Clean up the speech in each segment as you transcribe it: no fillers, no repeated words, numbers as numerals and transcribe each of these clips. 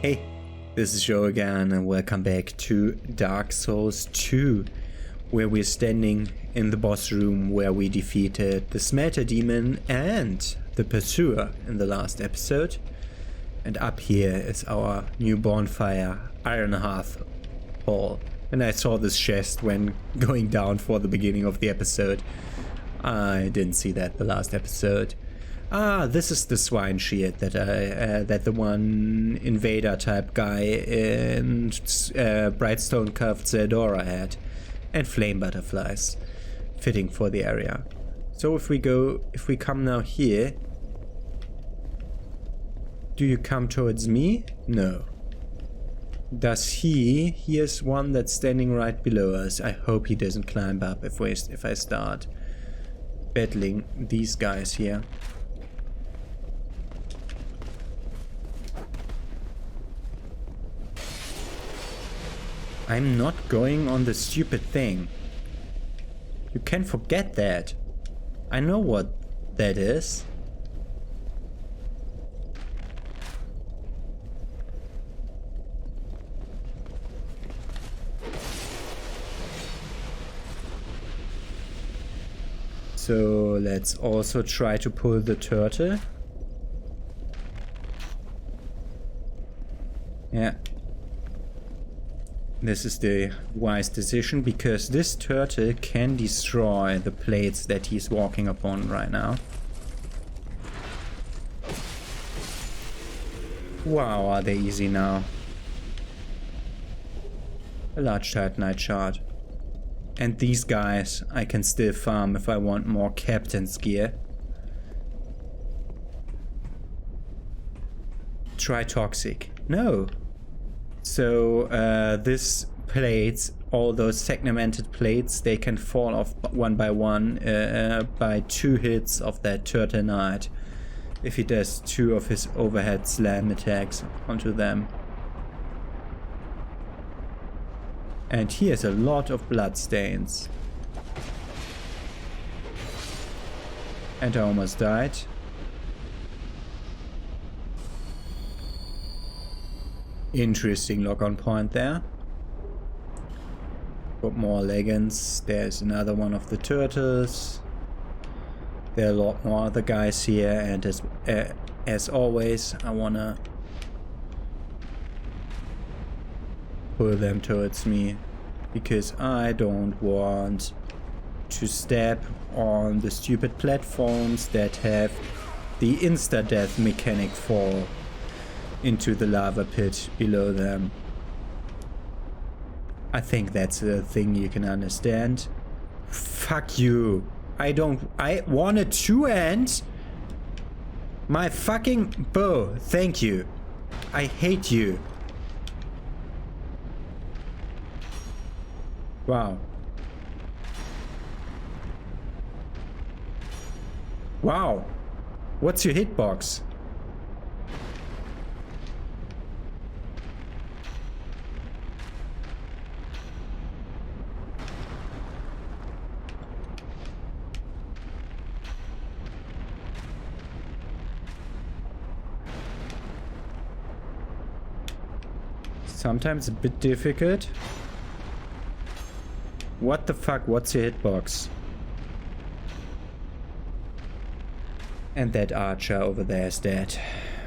Hey, this is Joe again and welcome back to Dark Souls 2, where we're standing in the boss room where we defeated the Smelter Demon and the Pursuer in the last episode. And up here is our new bonfire, Iron Hearth Hall. And I saw this chest when going down for the beginning of the episode. I didn't see that the last episode. Ah, this is the swine shield that the one invader type guy in Brightstone Carved Zeldora had, and flame butterflies, fitting for the area. So if we come now here, do you come towards me? No. Does he? Here's one that's standing right below us. I hope he doesn't climb up if I start battling these guys here. I'm not going on the stupid thing. You can forget that. I know what that is. So let's also try to pull the turtle. Yeah. This is the wise decision, because this turtle can destroy the plates that he's walking upon right now. Wow, are they easy now. A large Titanite shard. And these guys I can still farm if I want more captain's gear. Try toxic. No. So this plates, all those segmented plates, they can fall off one by one by 2 hits of that Turtle Knight, if he does 2 of his overhead slam attacks onto them. And he has a lot of blood stains. And I almost died. Interesting lock-on point there. Got more leggings. There's another one of the turtles. There are a lot more other guys here, and as always, I wanna pull them towards me, because I don't want to step on the stupid platforms that have the insta-death mechanic fall into the lava pit below them. I think that's a thing you can understand. Fuck you. I wanted to end my fucking bow. Thank you. I hate you. Wow. Wow. What's your hitbox? Sometimes a bit difficult. What the fuck? What's your hitbox? And that archer over there is dead.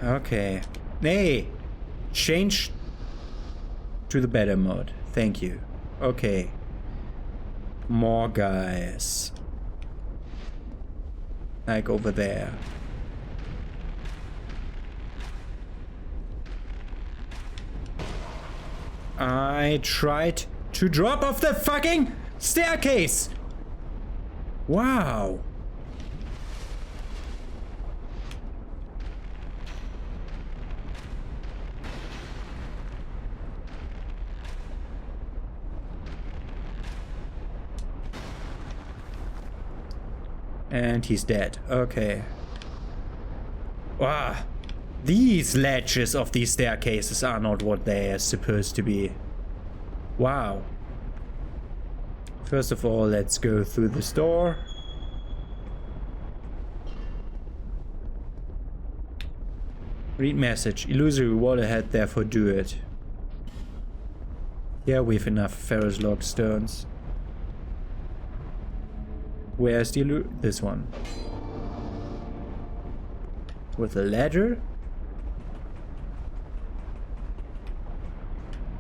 Okay. Hey! Change to the better mode. Thank you. Okay. More guys. Like over there. I tried to drop off the fucking staircase! Wow. And he's dead. Okay. Wow. These ledges of these staircases are not what they are supposed to be. Wow. First of all, let's go through this door. Read message. Illusory wall ahead, therefore do it. Yeah, we have enough Ferrous log stones. Where's the this one? With a ladder?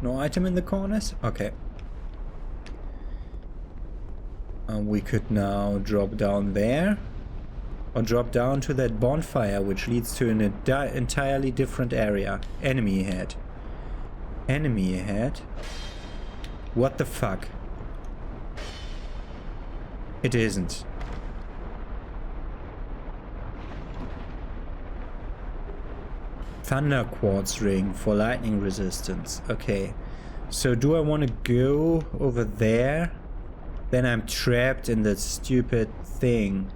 No item in the corners? Okay. We could now drop down there. Or drop down to that bonfire, which leads to an entirely different area. Enemy ahead. Enemy ahead? What the fuck? It isn't. Thunder quartz ring for lightning resistance. Okay. So do I want to go over there? Then I'm trapped in that stupid thing.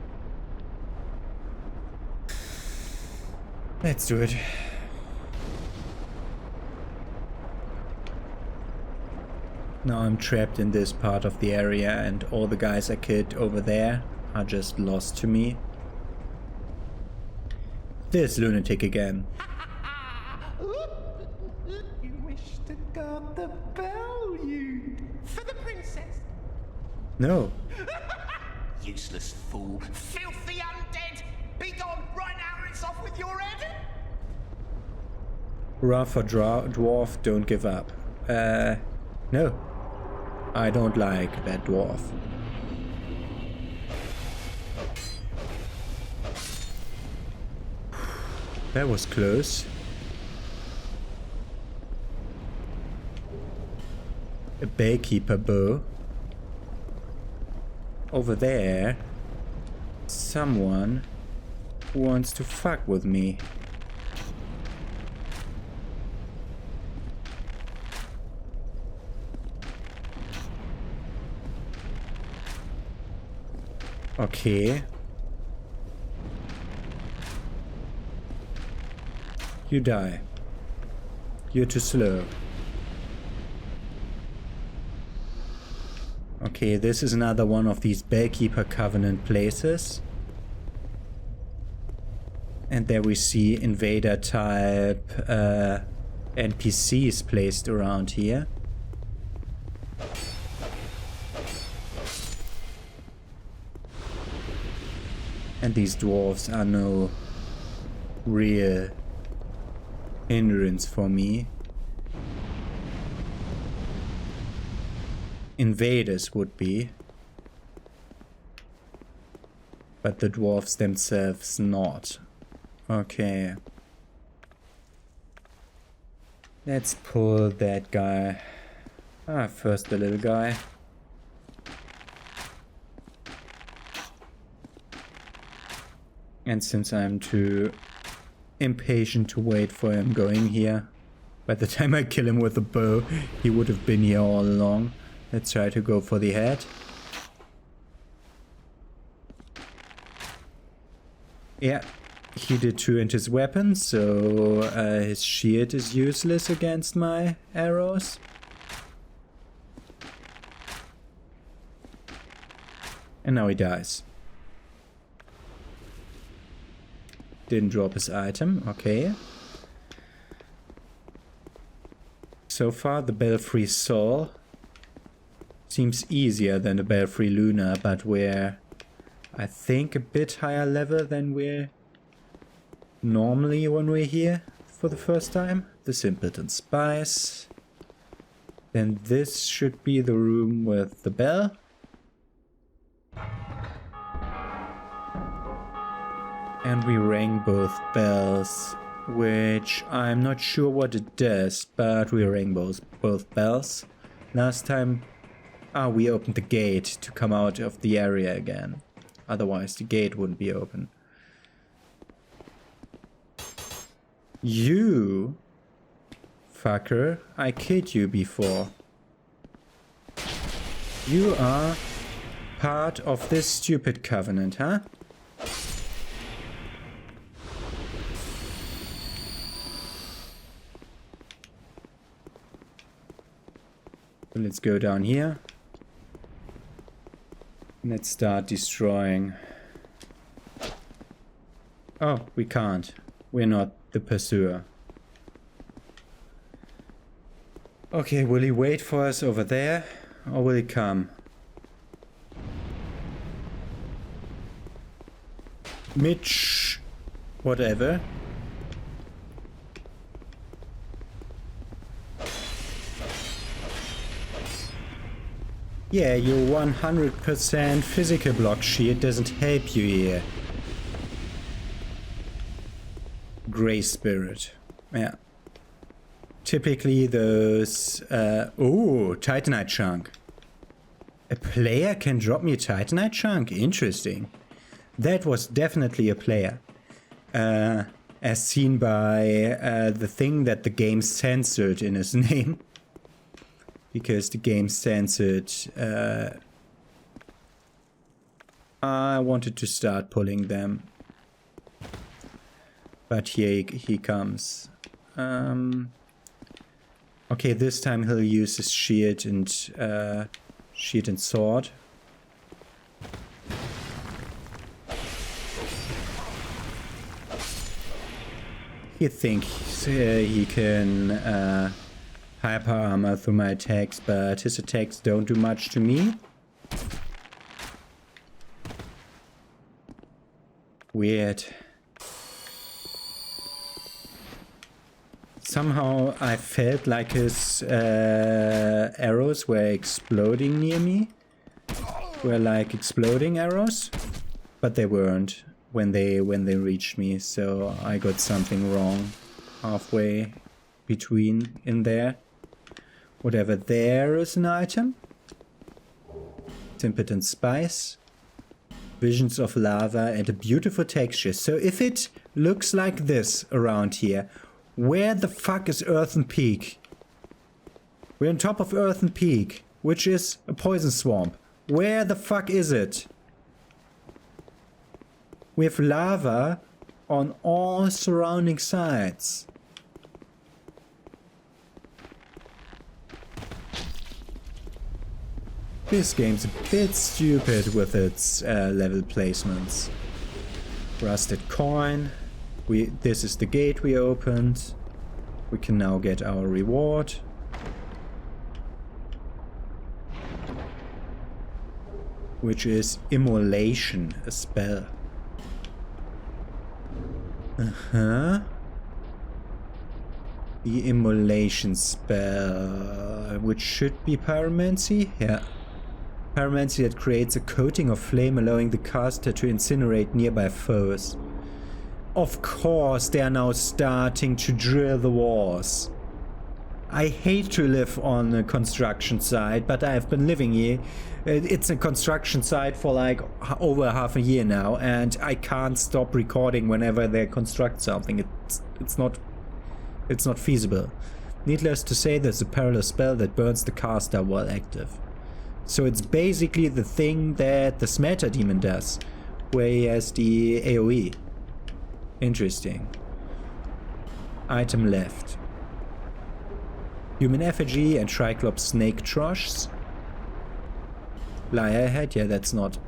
Let's do it. Now I'm trapped in this part of the area and all the guys I killed over there are just lost to me. This lunatic again. You wish to guard the bell, you... For the princess? No. Useless fool. Filthy undead! Be gone right now or it's off with your head! Hurrah for dwarf, don't give up. No. I don't like that dwarf. That was close. A bellkeeper bow. Over there, someone wants to fuck with me. Okay. You die. You're too slow. Okay, this is another one of these Bellkeeper Covenant places. And there we see invader type NPCs placed around here. And these dwarves are no real hindrance for me. Invaders would be, but the dwarves themselves not. Okay. Let's pull that guy. First the little guy. And since I'm too impatient to wait for him going here, by the time I kill him with a bow, he would have been here all along. Let's try to go for the head. Yeah, he did 2 into his weapon, so his shield is useless against my arrows. And now he dies. Didn't drop his item, okay. So far the Belfry Soul seems easier than the Belfry Luna, but we're, I think, a bit higher level than we're normally when we're here for the first time. The Simpleton Spice. Then this should be the room with the bell. And we rang both bells, which I'm not sure what it does, but we rang both bells. Last time, we opened the gate to come out of the area again. Otherwise the gate wouldn't be open. You, fucker, I killed you before. You are part of this stupid covenant, huh? So let's go down here. Let's start destroying. Oh, we can't. We're not the pursuer. Okay, will he wait for us over there? Or will he come? Mitch... whatever. Yeah, your 100% physical block shield doesn't help you here. Grey Spirit. Yeah. Typically those... oh, Titanite Chunk. A player can drop me a Titanite Chunk? Interesting. That was definitely a player. As seen by the thing that the game censored in his name. Because the game censored... I wanted to start pulling them. But here he comes. Okay, this time he'll use his shield and sword. He thinks he can hyper armor through my attacks, but his attacks don't do much to me. Weird. Somehow I felt like his arrows were exploding near me. Were like exploding arrows, but they weren't when they reached me. So I got something wrong halfway between in there. Whatever there is an item. Impotent Spice. Visions of lava and a beautiful texture. So if it looks like this around here, where the fuck is Earthen Peak? We're on top of Earthen Peak, which is a poison swamp. Where the fuck is it? We have lava on all surrounding sides. This game's a bit stupid with its level placements. Rusted coin. This is the gate we opened. We can now get our reward. Which is Immolation, a spell. The Immolation spell, which should be Pyromancy? Yeah. Pyromancy that creates a coating of flame, allowing the caster to incinerate nearby foes. Of course, they are now starting to drill the walls. I hate to live on a construction site, but I've been living here. It's a construction site for like over half a year now, and I can't stop recording whenever they construct something. It's not feasible. Needless to say, there's a parallel spell that burns the caster while active. So it's basically the thing that the Smelter Demon does, where he has the AoE. Interesting. Item left. Human effigy and Triclops snake troshs. Liar head? Yeah, that's not.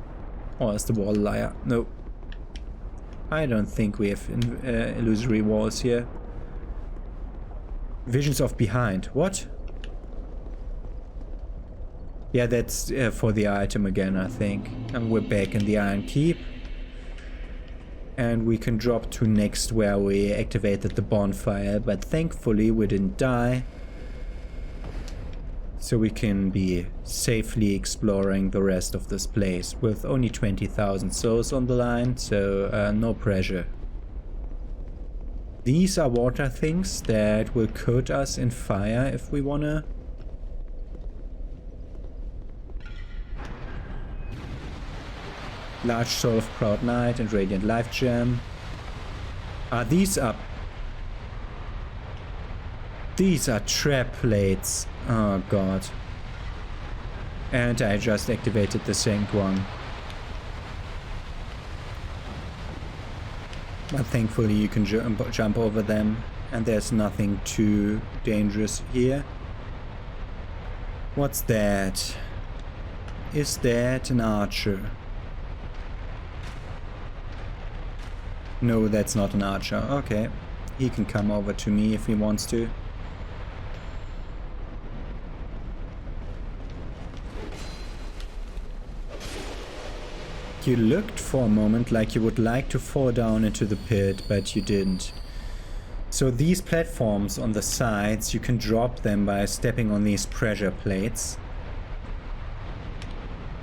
Oh, it's the wall liar. No. I don't think we have illusory walls here. Visions of behind. What? Yeah, that's for the item again, I think. And we're back in the Iron Keep. And we can drop to next where we activated the bonfire, but thankfully we didn't die. So we can be safely exploring the rest of this place with only 20,000 souls on the line, so no pressure. These are water things that will coat us in fire if we wanna. Large Soul of Proud Knight and Radiant Life Gem. These are trap plates. Oh god. And I just activated the sank one. But thankfully you can jump over them, and there's nothing too dangerous here. What's that? Is that an archer? No, that's not an archer. Okay. He can come over to me if he wants to. You looked for a moment like you would like to fall down into the pit, but you didn't. So these platforms on the sides, you can drop them by stepping on these pressure plates.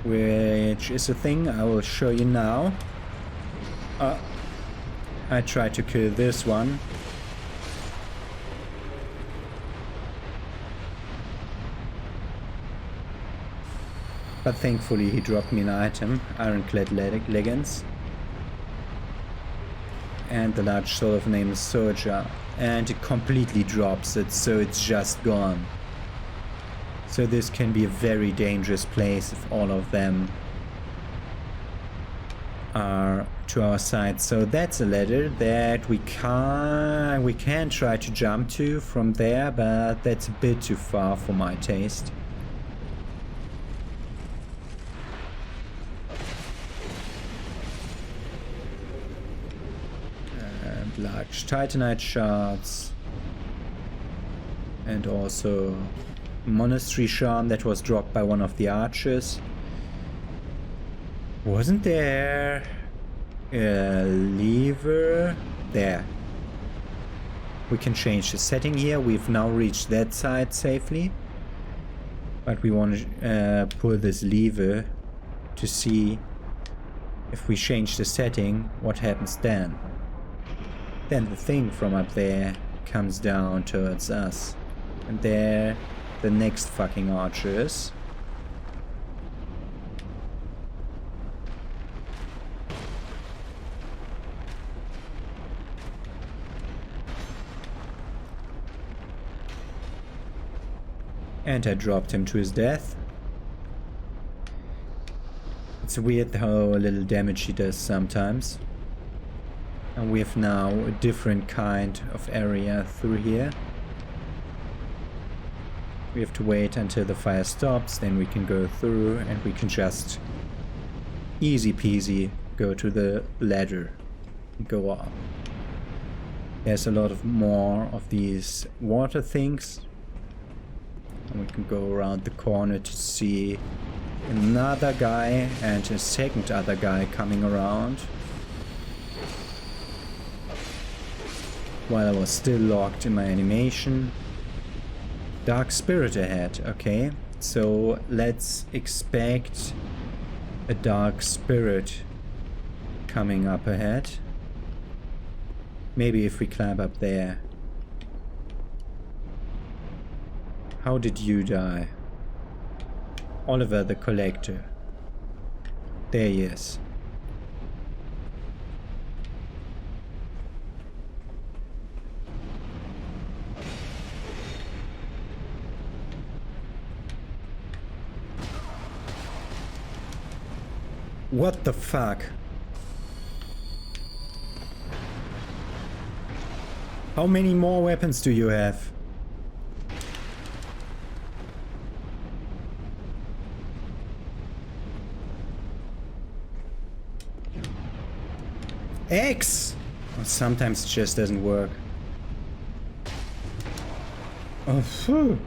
Which is a thing I will show you now. I tried to kill this one. But thankfully he dropped me an item, ironclad leggings. And the large soul of name is Soldier. And it completely drops it, so it's just gone. So this can be a very dangerous place if all of them are to our side. So that's a ladder that we can try to jump to from there, but that's a bit too far for my taste. Large titanite shards, and also monastery charm that was dropped by one of the archers. Wasn't there a lever? There. We can change the setting here. We've now reached that side safely, but we want to pull this lever to see if we change the setting, what happens then. Then the thing from up there comes down towards us. And there the next fucking archer is. And I dropped him to his death. It's weird how little damage he does sometimes. And we have now a different kind of area through here. We have to wait until the fire stops, then we can go through and we can just easy peasy go to the ladder and go up. There's a lot of more of these water things. And we can go around the corner to see another guy and a second other guy coming around. While I was still locked in my animation. Dark spirit ahead, okay. So let's expect a dark spirit coming up ahead. Maybe if we climb up there. How did you die? Oliver the Collector. There he is. What the fuck? How many more weapons do you have? X! Well, sometimes it just doesn't work. Oh, phew.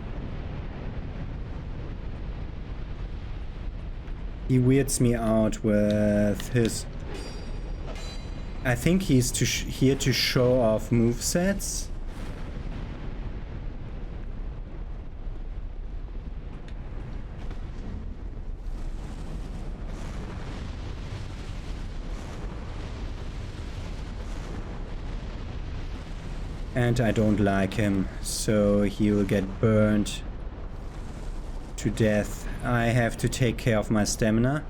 He weirds me out with his... I think he's here to show off movesets. And I don't like him, so he will get burned to death. I have to take care of my stamina.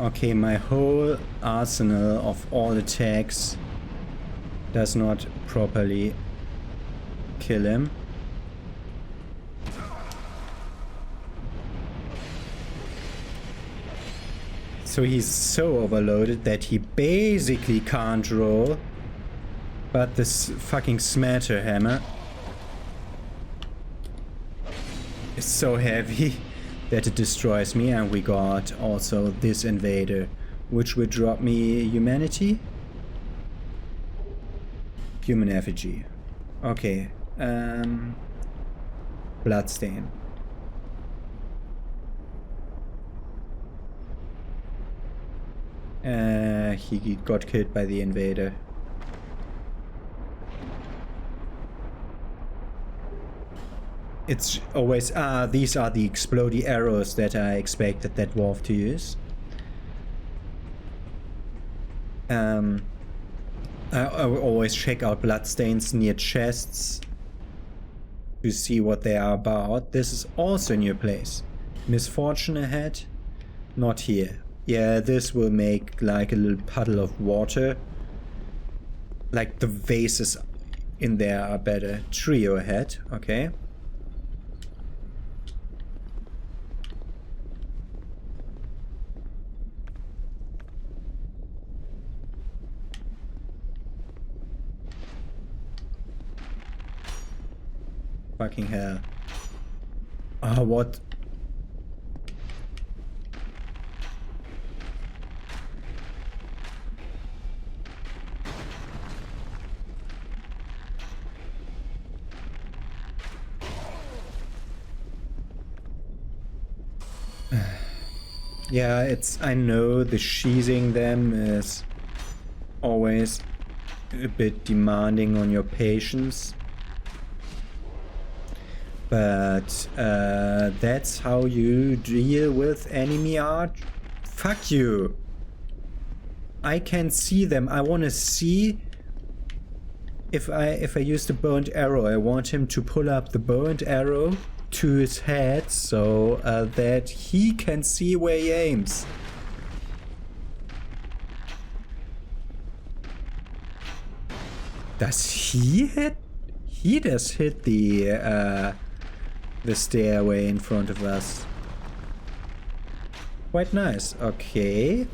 Okay, my whole arsenal of all attacks does not properly kill him. So he's so overloaded that he basically can't roll. But this fucking smatter hammer is so heavy that it destroys me. And we got also this invader, which would drop me humanity. Human effigy. Okay. Bloodstain. He got killed by the invader. It's always... these are the explodey arrows that I expected that dwarf to use. I will always check out bloodstains near chests to see what they are about. This is also a new place. Misfortune ahead? Not here. Yeah, this will make like a little puddle of water. Like the vases in there are better. Trio ahead, okay. Fucking hell. What? Yeah, it's... I know the sheathing them is always a bit demanding on your patience. But that's how you deal with enemy art? Fuck you! I can see them. I want to see... If I use the burnt arrow, I want him to pull up the burnt arrow to his head so that he can see where he aims. Does he hit? He does hit the stairway in front of us. Quite nice. Okay.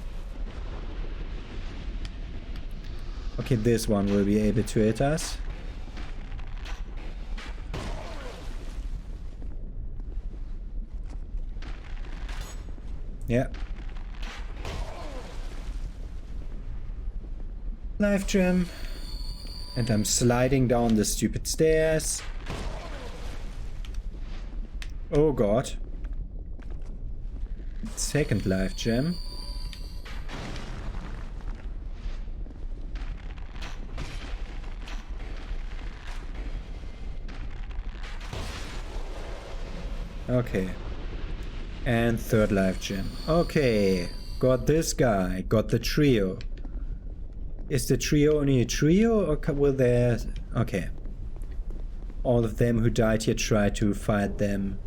Okay, this one will be able to hit us. Yeah. Life gem. And I'm sliding down the stupid stairs. Oh god. Second life gem. Okay. And third life gem. Okay. Got this guy. Got the trio. Is the trio only a trio or will there... Okay. All of them who died here tried to fight them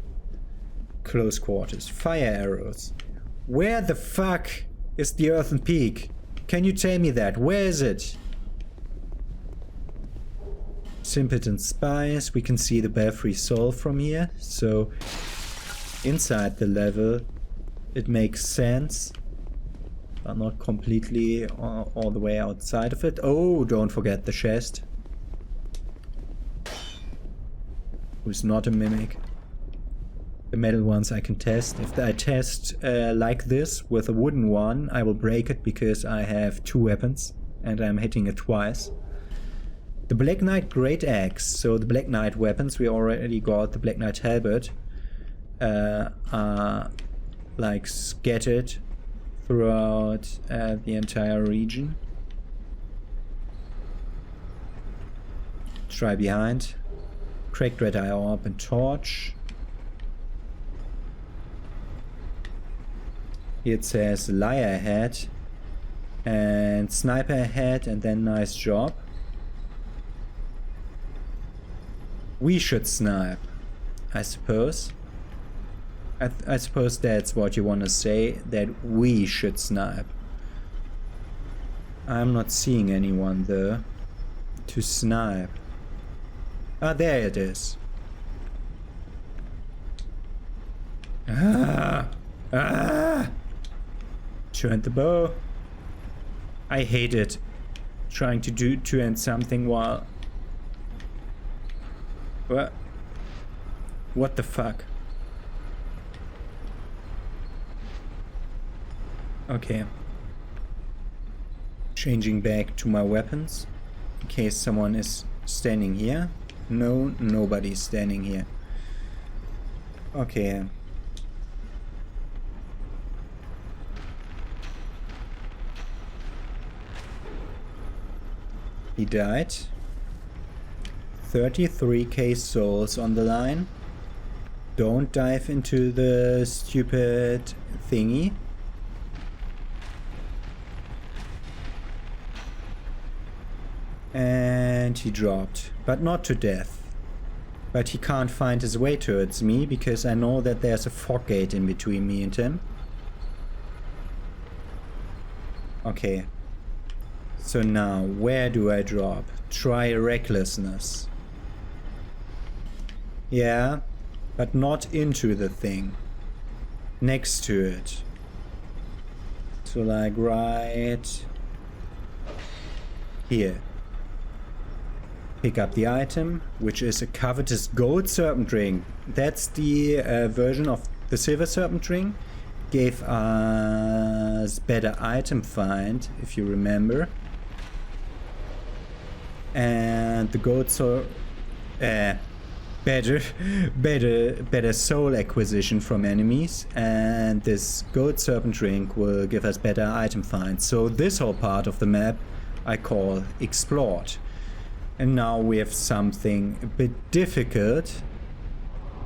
close quarters. Fire arrows. Where the fuck is the earthen peak? Can you tell me that? Where is it? Simpleton spies. We can see the belfry soul from here. So inside the level it makes sense. But not completely all the way outside of it. Oh, don't forget the chest. Who's not a mimic. The metal ones I can test. If I test like this with a wooden one, I will break it because I have two weapons and I'm hitting it twice. The Black Knight Great Axe. So the Black Knight weapons, we already got the Black Knight Halberd. Are like scattered throughout the entire region. Try behind. Cracked red eye orb and torch. Here it says liar ahead and sniper ahead and then nice job. We should snipe, I suppose. I suppose that's what you want to say, that we should snipe. I'm not seeing anyone though to snipe. Ah, there it is. Ah! Ah! Turn the bow. I hate it. trying to end something while... What the fuck? Okay. Changing back to my weapons. In case someone is standing here. No, nobody's standing here. Okay. He died. 33k souls on the line. Don't dive into the stupid thingy. And he dropped, but not to death. But he can't find his way towards me because I know that there's a fog gate in between me and him. Okay. So now, where do I drop? Try recklessness. Yeah, but not into the thing. Next to it. So like right here. Pick up the item, which is a covetous gold serpent ring. That's the version of the silver serpent ring. Gave us better item find, if you remember. And the gold better soul acquisition from enemies, and this gold serpent ring will give us better item find. So this whole part of the map I call explored. And now we have something a bit difficult.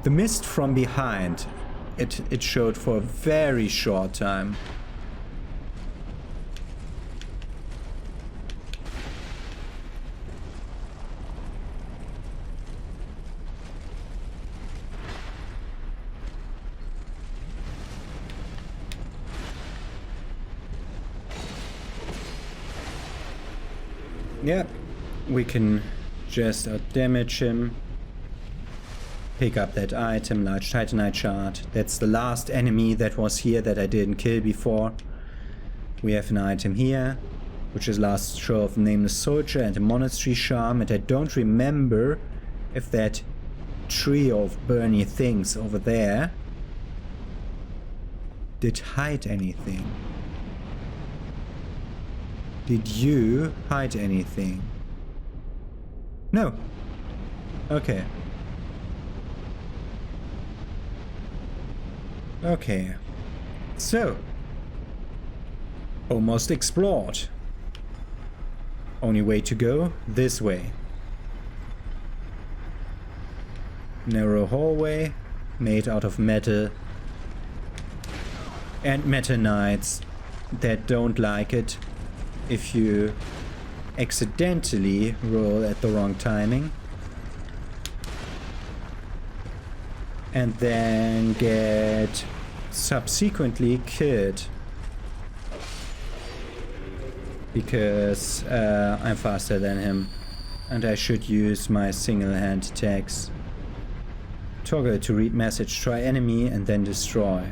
The mist from behind, it showed for a very short time. Yeah, we can just out-damage him. Pick up that item, large titanite shard. That's the last enemy that was here that I didn't kill before. We have an item here, which is last show of nameless soldier and a monastery charm. And I don't remember if that trio of burny things over there did hide anything. Did you hide anything? No. Okay. Okay. So. Almost explored. Only way to go, this way. Narrow hallway, made out of metal. And meta knights that don't like it if you accidentally roll at the wrong timing and then get subsequently killed because I'm faster than him and I should use my single hand attacks. Toggle to read message, try enemy and then destroy.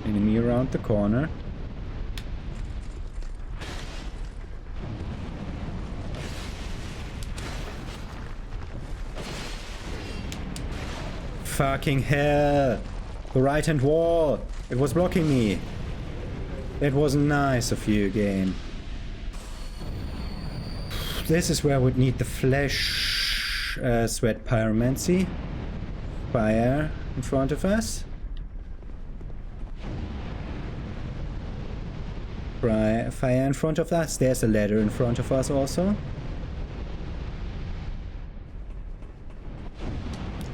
Enemy around the corner. Fucking hell! The right hand wall! It was blocking me! That wasn't nice of you, game. This is where I would need the flesh sweat pyromancy. Fire in front of us. Fire in front of us. There's a ladder in front of us also.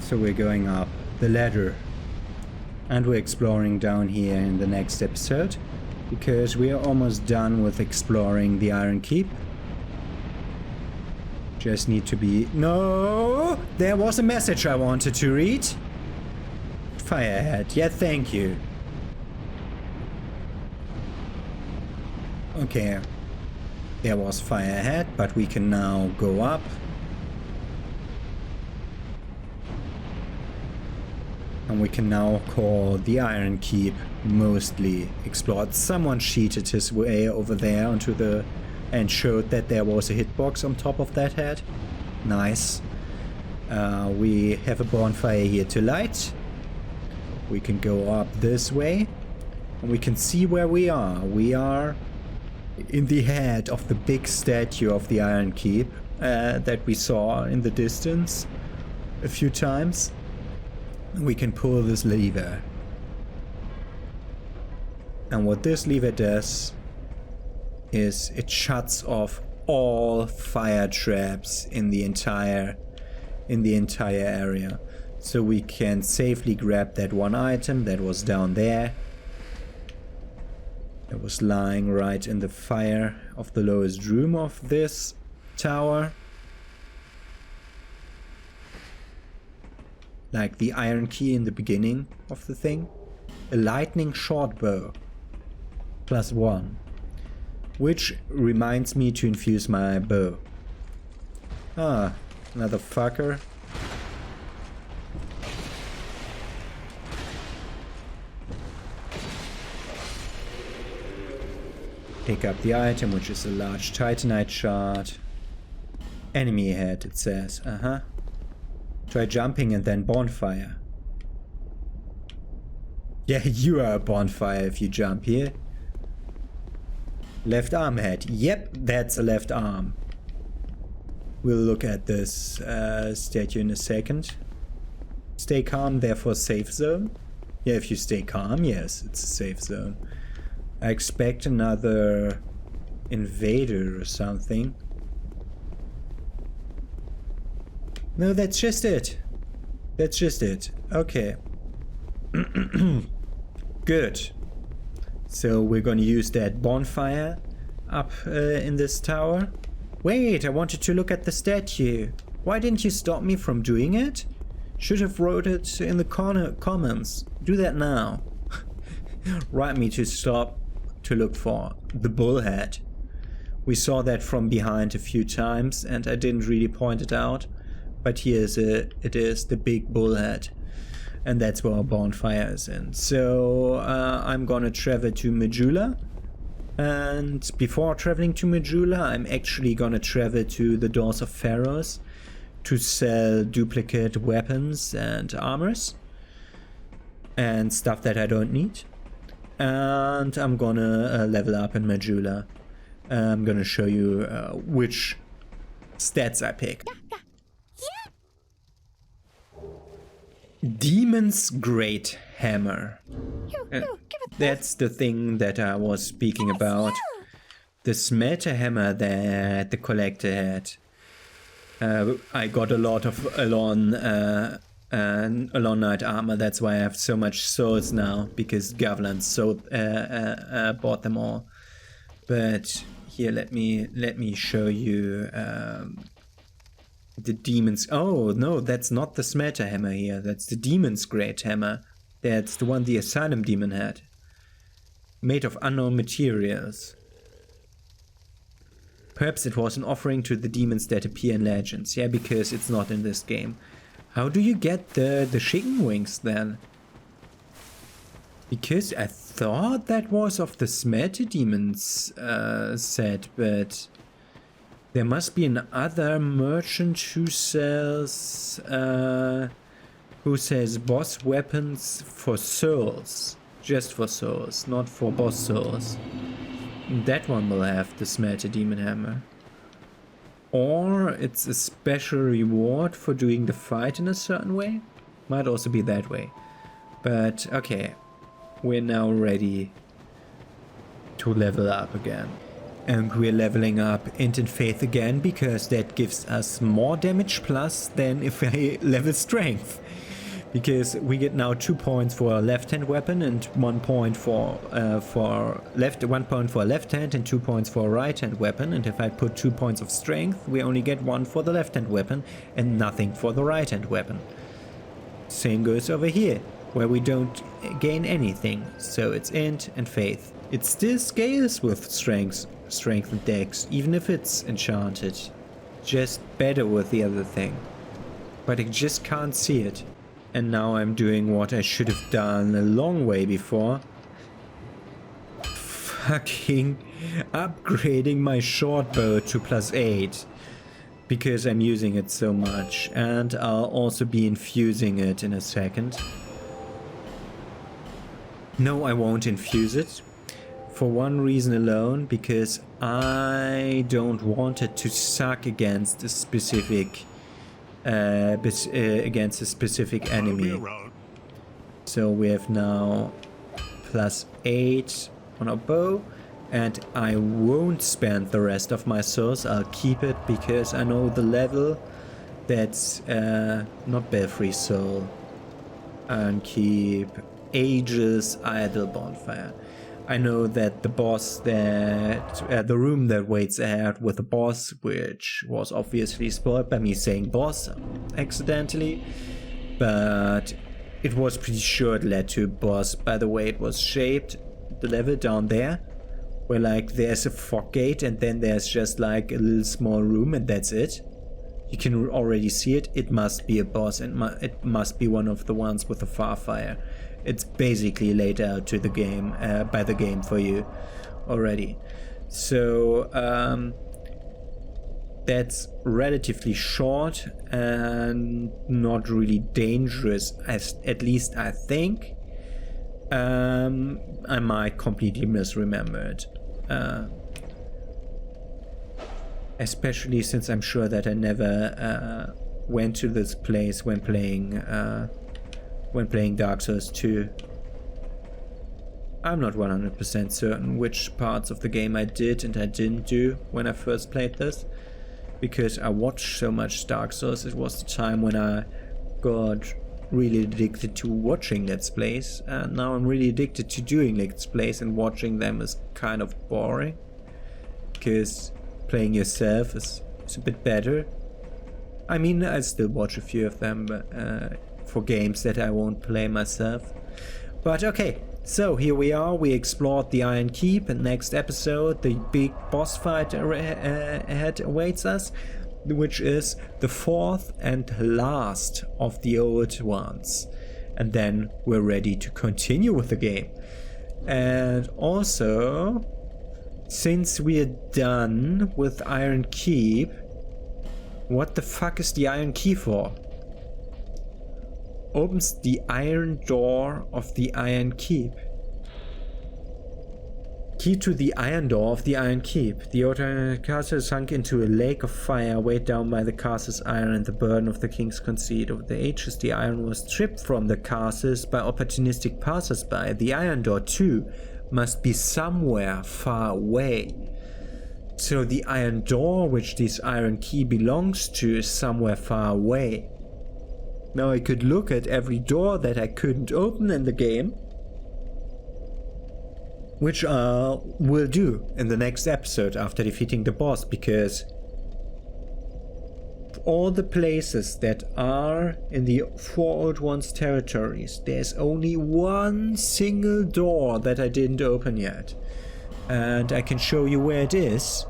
So we're going up the ladder. And we're exploring down here in the next episode. Because we are almost done with exploring the Iron Keep. Just need to be... No! There was a message I wanted to read. Fire ahead. Yeah, thank you. Okay, there was fire ahead, but we can now go up. And we can now call the Iron Keep mostly explored. Someone cheated his way over there onto the... and showed that there was a hitbox on top of that head. Nice. We have a bonfire here to light. We can go up this way. And we can see where we are. We are in the head of the big statue of the Iron Keep that we saw in the distance a few times. We can pull this lever. And what this lever does is it shuts off all fire traps in the entire area. So we can safely grab that one item that was down there. It was lying right in the fire of the lowest room of this tower. Like the iron key in the beginning of the thing. A lightning short bow. +1. Which reminds me to infuse my bow. Ah, another fucker. Pick up the item, which is a large titanite shard. Enemy ahead, it says. Try jumping and then bonfire. Yeah, you are a bonfire if you jump here. Left arm head. Yep, that's a left arm. We'll look at this statue in a second. Stay calm, therefore safe zone. Yeah, if you stay calm, yes, it's a safe zone. I expect another invader or something. No, that's just it. That's just it. Okay. Good. So we're gonna use that bonfire up in this tower. Wait, I wanted to look at the statue. Why didn't you stop me from doing it? Should have wrote it in the comments. Do that now. Write me to stop to look for the bullhead. We saw that from behind a few times and I didn't really point it out. But it is the big bullhead. And that's where our bonfire is in. So I'm gonna travel to Majula. And before traveling to Majula, I'm actually gonna travel to the Doors of Pharaohs to sell duplicate weapons and armors. And stuff that I don't need. And I'm gonna level up in Majula. I'm gonna show you which stats I picked. Demon's Great Hammer. That's the thing that I was speaking about. The smelter hammer that the collector had. I got a lot of Alon Knight armor. That's why I have so much souls now, because Govlan bought them all. But here, let me show you. The demon's... Oh, no, that's not the smelter hammer here. That's the demon's great hammer. That's the one the asylum demon had. Made of unknown materials. Perhaps it was an offering to the demons that appear in legends. Yeah, because it's not in this game. How do you get the chicken wings then? Because I thought that was of the smelter demons set, but... There must be another merchant who sells boss weapons for souls. Just for souls, not for boss souls. That one will have the smelter demon hammer. Or it's a special reward for doing the fight in a certain way. Might also be that way. But okay, we're now ready to level up again. And we're leveling up Instant Faith again, because that gives us more damage plus than if I level Strength. Because we get now 2 points for a left-hand weapon and 1 point for a left hand and 2 points for a right-hand weapon. And if I put 2 points of Strength, we only get 1 for the left-hand weapon and nothing for the right-hand weapon. Same goes over here, where we don't gain anything. So it's Int and Faith. It still scales with Strength and Dex, even if it's enchanted. Just better with the other thing. But I just can't see it. And now I'm doing what I should have done a long way before. Fucking upgrading my short bow to +8. Because I'm using it so much. And I'll also be infusing it in a second. No, I won't infuse it. For one reason alone, because I don't want it to suck against a specific enemy. So we have now +8 on our bow, and I won't spend the rest of my souls. I'll keep it because I know the level. That's not Belfry Soul, and keep Aegis Idle Bonfire. I know that the boss that the room that waits ahead with the boss, which was obviously spoiled by me saying boss accidentally, but it was pretty sure it led to a boss by the way it was shaped. The level down there, where like there's a fog gate and then there's just like a little small room and that's it. You can already see it. It must be a boss, and it must be one of the ones with the Farfire. It's basically laid out to the game by the game for you already. So that's relatively short and not really dangerous, at least I think. I might completely misremember it. Especially since I'm sure that I never went to this place when playing Dark Souls 2. I'm not 100% certain which parts of the game I did and I didn't do when I first played this, because I watched so much Dark Souls. It was the time when I got really addicted to watching Let's Plays, and now I'm really addicted to doing Let's Plays, and watching them is kind of boring, because playing yourself is a bit better. I mean, I still watch a few of them, but for games that I won't play myself. But okay, so here we are. We explored the Iron Keep, and next episode the big boss fight ahead awaits us, which is the fourth and last of the old ones. And then we're ready to continue with the game. And also, since we're done with Iron Keep, what the fuck is the Iron Key for? Opens the iron door of the Iron Keep. Key to the iron door of the Iron Keep. The outer castle sunk into a lake of fire weighed down by the castle's iron and the burden of the king's conceit. Over the ages, the iron was stripped from the castles by opportunistic passers-by. The iron door, too, must be somewhere far away. So the iron door which this Iron Key belongs to is somewhere far away. Now I could look at every door that I couldn't open in the game, which I will do in the next episode after defeating the boss, because all the places that are in the Four Old Ones territories, there's only one single door that I didn't open yet. And I can show you where it is.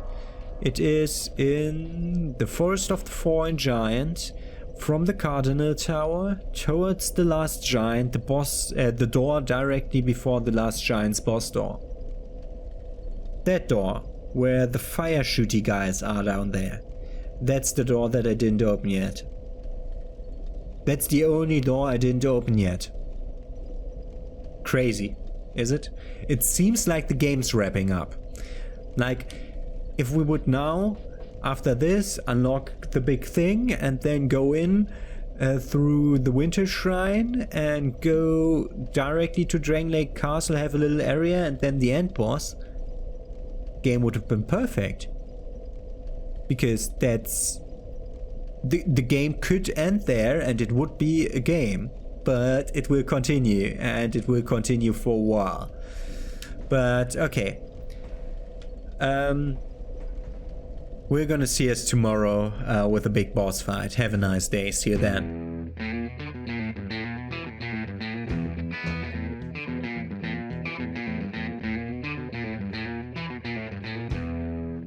It is in the Forest of the Fallen Giant, from the Cardinal Tower towards the Last Giant, the door directly before the Last Giant's boss door. That door, where the fire shooty guys are down there. That's the door that I didn't open yet. That's the only door I didn't open yet. Crazy, is it? It seems like the game's wrapping up. Like, if we would now, after this, unlock the big thing and then go in through the Winter Shrine and go directly to Drain Lake Castle, have a little area, and then the end boss, game would have been perfect. Because that's... The game could end there and it would be a game, but it will continue, and it will continue for a while. But okay. We're gonna see us tomorrow with a big boss fight. Have a nice day. See you then.